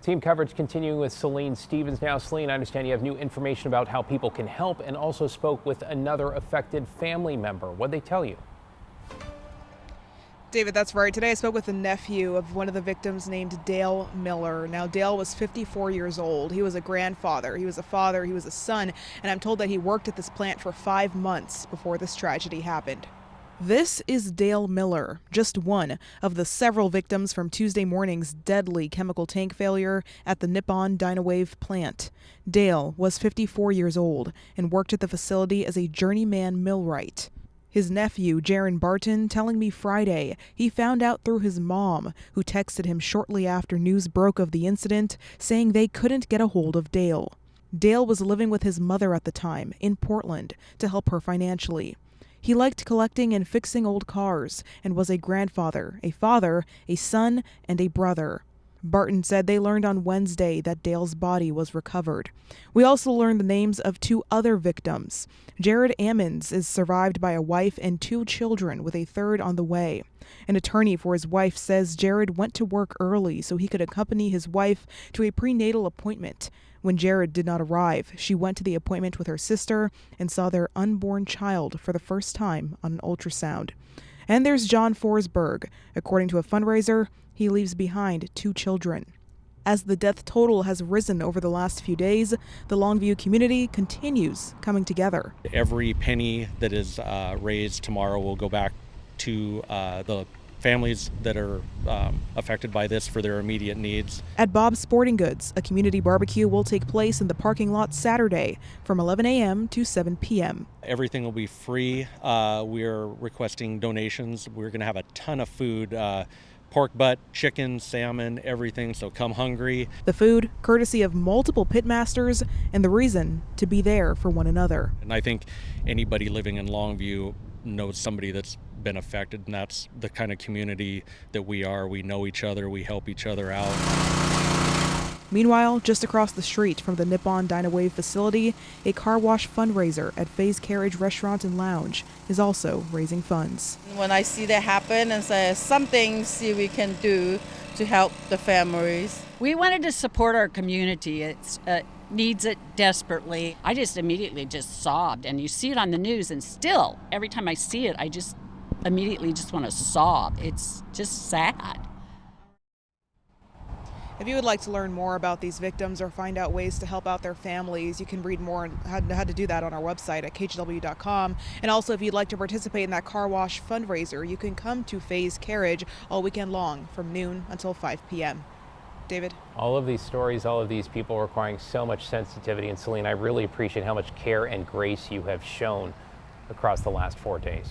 Team coverage continuing with Celine Stevens now. Celine, I understand you have new information about how people can help and also spoke with another affected family member. What'd they tell you? David, that's right. Today I spoke with the nephew of one of the victims named Dale Miller. Now, Dale was 54 years old. He was a grandfather, he was a father, he was a son, and I'm told that he worked at this plant for 5 months before this tragedy happened. This is Dale Miller, just one of the several victims from Tuesday morning's deadly chemical tank failure at the Nippon Dynawave plant. Dale was 54 years old and worked at the facility as a journeyman millwright. His nephew, Jaron Barton, telling me Friday he found out through his mom, who texted him shortly after news broke of the incident, saying they couldn't get a hold of Dale. Dale was living with his mother at the time in Portland to help her financially. He liked collecting and fixing old cars and was a grandfather, a father, a son, and a brother. Barton said they learned on Wednesday that Dale's body was recovered. We also learned the names of 2 other victims. Jared Ammons is survived by a wife and 2 children, with a third on the way. An attorney for his wife says Jared went to work early so he could accompany his wife to a prenatal appointment. When Jared did not arrive, she went to the appointment with her sister and saw their unborn child for the first time on an ultrasound. And there's John Forsberg. According to a fundraiser, he leaves behind 2 children. As the death total has risen over the last few days, the Longview community continues coming together. Every penny that is raised tomorrow will go back to the families that are affected by this for their immediate needs. At Bob's Sporting Goods, a community barbecue will take place in the parking lot Saturday from 11 a.m. to 7 p.m. Everything will be free. We're requesting donations. We're going to have a ton of food. Pork butt, chicken, salmon, everything, so come hungry. The food, courtesy of multiple pitmasters, and the reason to be there for one another. And I think anybody living in Longview knows somebody that's been affected, and that's the kind of community that we are. We know each other, we help each other out. Meanwhile, just across the street from the Nippon Dynawave facility, a car wash fundraiser at Faye's Carriage Restaurant and Lounge is also raising funds. When I see that happen and say some things we can do to help the families. We wanted to support our community. It needs it desperately. I just immediately just sobbed, and you see it on the news, and still, every time I see it, I just immediately just want to sob. It's just sad. If you would like to learn more about these victims or find out ways to help out their families, you can read more on how to do that on our website at khw.com. And also, if you'd like to participate in that car wash fundraiser, you can come to Faye's Carriage all weekend long from noon until 5 p.m. David? All of these stories, all of these people requiring so much sensitivity. And Celine, I really appreciate how much care and grace you have shown across the last 4 days.